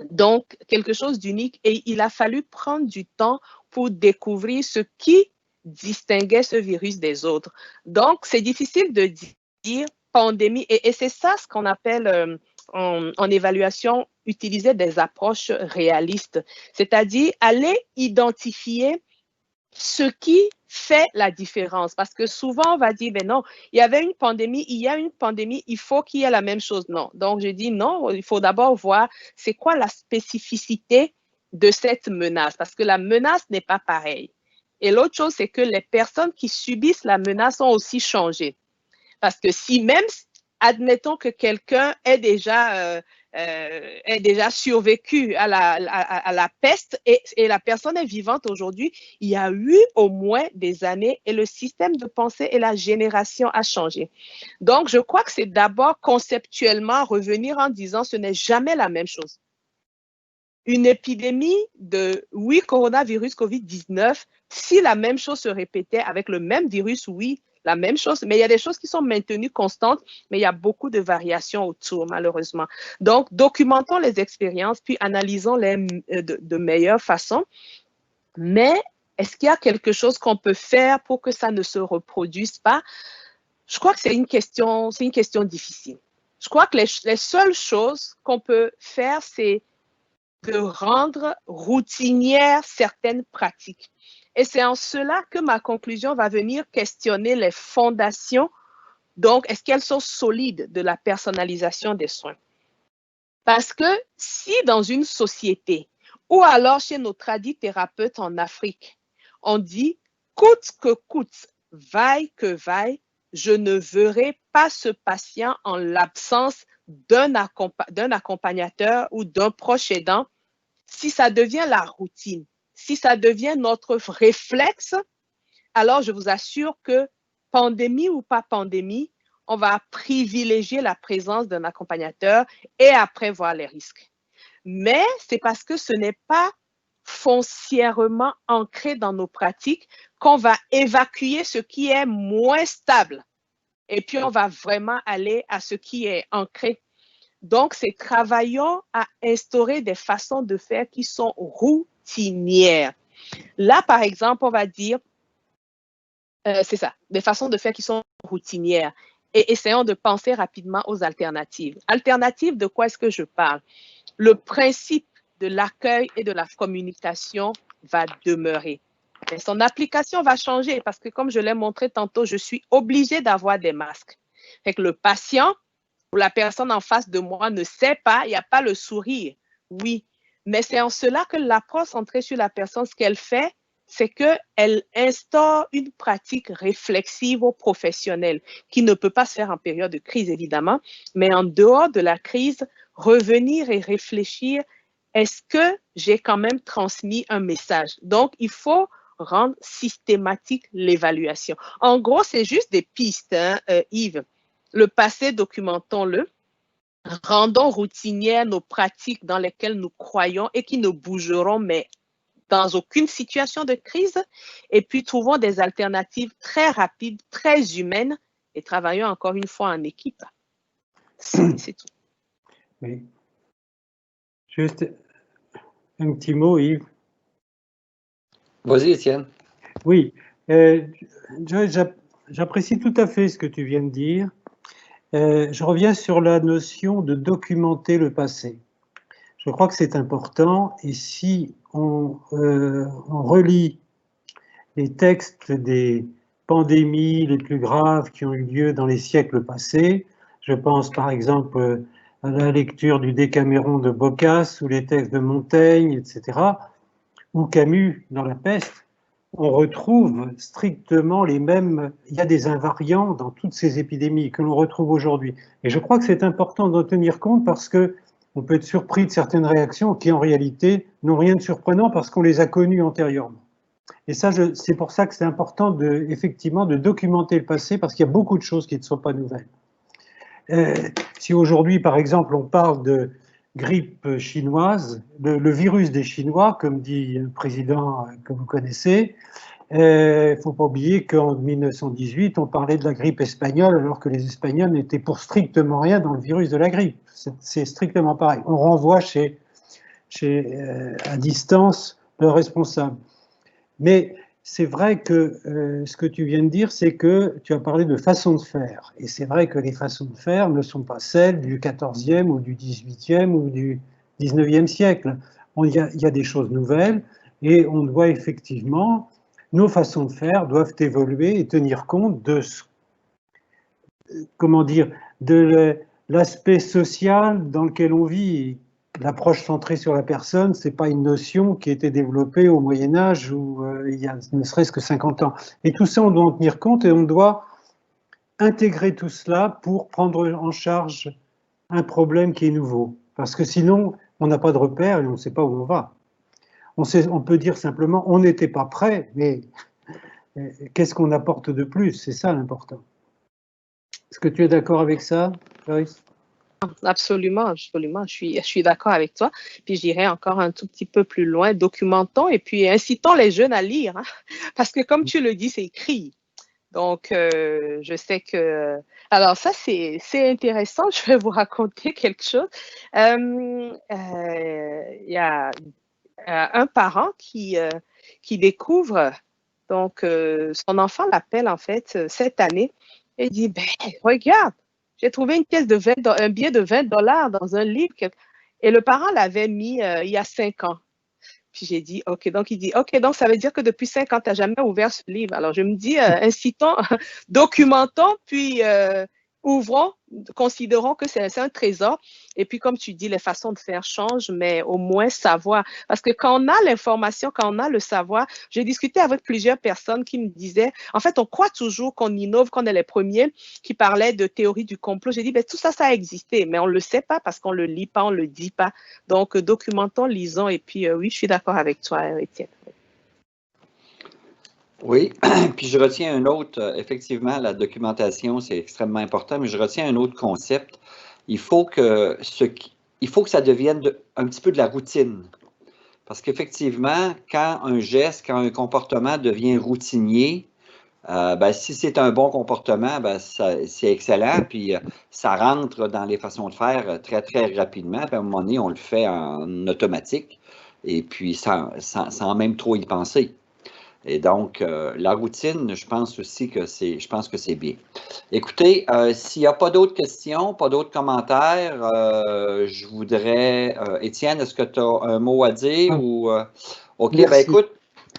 Donc, quelque chose d'unique et il a fallu prendre du temps pour découvrir ce qui distinguait ce virus des autres. Donc, c'est difficile de dire pandémie et c'est ça ce qu'on appelle en évaluation, utiliser des approches réalistes, c'est-à-dire aller identifier ce qui fait la différence. Parce que souvent, on va dire, ben non, il y avait une pandémie, il y a une pandémie, il faut qu'il y ait la même chose. Non. Donc, je dis non, il faut d'abord voir c'est quoi la spécificité de cette menace. Parce que la menace n'est pas pareille. Et l'autre chose, c'est que les personnes qui subissent la menace ont aussi changé. Parce que si même, admettons que quelqu'un est déjà survécu à la peste et la personne est vivante aujourd'hui, il y a eu au moins des années et le système de pensée et la génération a changé. Donc, je crois que c'est d'abord conceptuellement revenir en disant ce n'est jamais la même chose. Une épidémie de, oui, coronavirus, COVID-19, si la même chose se répétait avec le même virus, oui, la même chose, mais il y a des choses qui sont maintenues constantes, mais il y a beaucoup de variations autour, malheureusement. Donc, documentons les expériences, puis analysons-les de meilleure façon. Mais est-ce qu'il y a quelque chose qu'on peut faire pour que ça ne se reproduise pas? Je crois que c'est une question difficile. Je crois que les seules choses qu'on peut faire, c'est de rendre routinières certaines pratiques. Et c'est en cela que ma conclusion va venir questionner les fondations. Donc, est-ce qu'elles sont solides de la personnalisation des soins? Parce que si dans une société, ou alors chez nos tradithérapeutes en Afrique, on dit coûte que coûte, vaille que vaille, je ne verrai pas ce patient en l'absence d'un accompagnateur ou d'un proche aidant, si ça devient la routine, si ça devient notre réflexe, alors je vous assure que pandémie ou pas pandémie, on va privilégier la présence d'un accompagnateur et après voir les risques. Mais c'est parce que ce n'est pas foncièrement ancré dans nos pratiques qu'on va évacuer ce qui est moins stable. Et puis, on va vraiment aller à ce qui est ancré. Donc, c'est travaillons à instaurer des façons de faire qui sont routinières. Là, par exemple, on va dire, c'est ça, des façons de faire qui sont routinières. Et essayons de penser rapidement aux alternatives. Alternatives, de quoi est-ce que je parle? Le principe de l'accueil et de la communication va demeurer. Mais son application va changer parce que, comme je l'ai montré tantôt, je suis obligée d'avoir des masques. Fait que le patient ou la personne en face de moi ne sait pas, il n'y a pas le sourire. Oui, mais c'est en cela que l'approche centrée sur la personne, ce qu'elle fait, c'est qu'elle instaure une pratique réflexive au professionnel qui ne peut pas se faire en période de crise, évidemment, mais en dehors de la crise, revenir et réfléchir, est-ce que j'ai quand même transmis un message? Donc, il faut rendre systématique l'évaluation. En gros, c'est juste des pistes, hein, Yves. Le passé, documentons-le. Rendons routinières nos pratiques dans lesquelles nous croyons et qui ne bougeront, mais dans aucune situation de crise. Et puis, trouvons des alternatives très rapides, très humaines et travaillons encore une fois en équipe. C'est tout. Oui. Juste un petit mot, Yves. Vas-y, Étienne. Oui, j'apprécie tout à fait ce que tu viens de dire. Je reviens sur la notion de documenter le passé. Je crois que c'est important et si on relit les textes des pandémies les plus graves qui ont eu lieu dans les siècles passés, je pense par exemple à la lecture du Décaméron de Boccace ou les textes de Montaigne, etc., ou Camus dans La Peste, on retrouve strictement les mêmes, il y a des invariants dans toutes ces épidémies que l'on retrouve aujourd'hui. Et je crois que c'est important d'en tenir compte parce que on peut être surpris de certaines réactions qui en réalité n'ont rien de surprenant parce qu'on les a connues antérieurement. Et ça, c'est pour ça que c'est important effectivement de documenter le passé parce qu'il y a beaucoup de choses qui ne sont pas nouvelles. Si aujourd'hui, par exemple, on parle de grippe chinoise, le virus des Chinois, comme dit un président que vous connaissez, il ne faut pas oublier qu'en 1918, on parlait de la grippe espagnole, alors que les Espagnols n'étaient pour strictement rien dans le virus de la grippe. C'est strictement pareil. On renvoie à distance le responsable. Mais c'est vrai que ce que tu viens de dire, c'est que tu as parlé de façon de faire. Et c'est vrai que les façons de faire ne sont pas celles du XIVe ou du XVIIIe ou du XIXe siècle. Il y a des choses nouvelles et on doit effectivement, nos façons de faire doivent évoluer et tenir compte de de l'aspect social dans lequel on vit. L'approche centrée sur la personne, ce n'est pas une notion qui a été développée au Moyen-Âge ou il y a ne serait-ce que 50 ans. Et tout ça, on doit en tenir compte et on doit intégrer tout cela pour prendre en charge un problème qui est nouveau. Parce que sinon, on n'a pas de repère et on ne sait pas où on va. On peut dire simplement, on n'était pas prêt, mais qu'est-ce qu'on apporte de plus? C'est ça l'important. Est-ce que tu es d'accord avec ça, Joyce? Absolument, absolument. Je suis d'accord avec toi. Puis j'irai encore un tout petit peu plus loin. Documentons et puis incitons les jeunes à lire. Hein, parce que comme tu le dis, c'est écrit. Donc, je sais que... Alors ça, c'est intéressant. Je vais vous raconter quelque chose. Il y a un parent qui découvre, donc son enfant l'appelle en fait cette année et dit, ben, regarde, j'ai trouvé une pièce de un billet de $20 dans un livre. Et le parent l'avait mis il y a 5 ans. Puis j'ai dit, OK, donc il dit, OK, donc ça veut dire que depuis 5 ans, tu n'as jamais ouvert ce livre. Alors je me dis, incitons, documentons, puis ouvrons, considérons que c'est un trésor. Et puis comme tu dis, les façons de faire changent, mais au moins savoir. Parce que quand on a l'information, quand on a le savoir, j'ai discuté avec plusieurs personnes qui me disaient, en fait, on croit toujours qu'on innove, qu'on est les premiers qui parlaient de théorie du complot. J'ai dit, ben, tout ça, ça a existé, mais on ne le sait pas parce qu'on ne le lit pas, on ne le dit pas. Donc, documentons, lisons, et puis oui, je suis d'accord avec toi, Étienne. Oui, puis je retiens un autre, effectivement, la documentation, c'est extrêmement important, mais je retiens un autre concept. Il faut que, il faut que ça devienne un petit peu de la routine. Parce qu'effectivement, quand un geste, quand un comportement devient routinier, ben, si c'est un bon comportement, ben, c'est excellent, puis ça rentre dans les façons de faire très, très rapidement. Puis à un moment donné, on le fait en automatique, et puis sans même trop y penser. Et donc, la routine, je pense aussi que c'est bien. Écoutez, s'il n'y a pas d'autres questions, pas d'autres commentaires, je voudrais, Étienne, est-ce que tu as un mot à dire ou OK, ben Merci.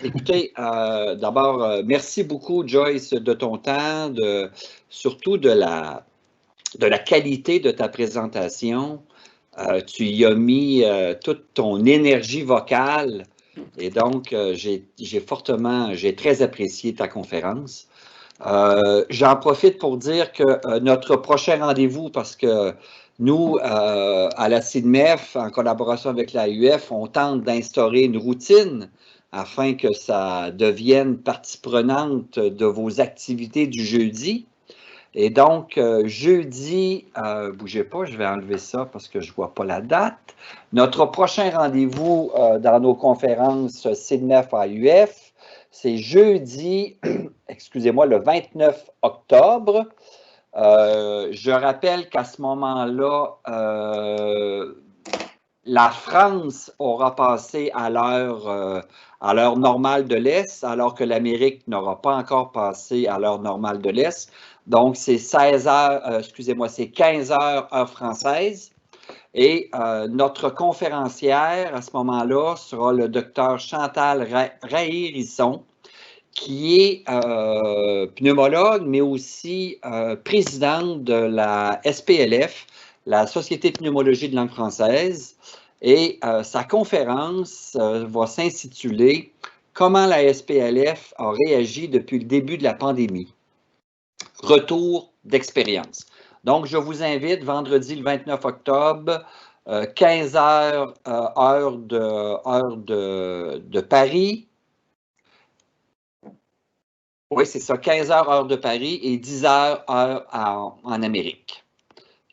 écoutez, d'abord, merci beaucoup, Joyce, de ton temps, surtout de la qualité de ta présentation. Tu y as mis toute ton énergie vocale. Et donc, j'ai très apprécié ta conférence. J'en profite pour dire que notre prochain rendez-vous, parce que nous, à la CIDMEF, en collaboration avec l'AUF, on tente d'instaurer une routine afin que ça devienne partie prenante de vos activités du jeudi. Et donc, jeudi, bougez pas, je vais enlever ça parce que je ne vois pas la date. Notre prochain rendez-vous dans nos conférences CIDMEF AUF, c'est jeudi, excusez-moi, le 29 octobre. Je rappelle qu'à ce moment-là, la France aura passé à l'heure normale de l'Est, alors que l'Amérique n'aura pas encore passé à l'heure normale de l'Est. Donc, c'est 16 heures, excusez-moi, c'est 15 heures, heure française. Et notre conférencière à ce moment-là sera le docteur Chantal Rahirisson, qui est pneumologue, mais aussi présidente de la SPLF, la Société de pneumologie de langue française. Et sa conférence va s'intituler « Comment la SPLF a réagi depuis le début de la pandémie? Retour d'expérience ». Donc, je vous invite vendredi le 29 octobre, 15 heures, heure de Paris. Oui, c'est ça, 15 heures, heure de Paris et 10 heures, heure en Amérique.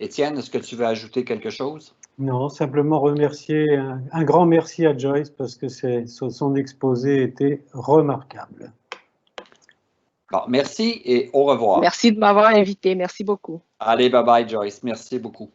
Étienne, est-ce que tu veux ajouter quelque chose? Non, simplement remercier, un grand merci à Joyce parce que son exposé était remarquable. Bon, merci et au revoir. Merci de m'avoir invité. Merci beaucoup. Allez, bye bye Joyce. Merci beaucoup.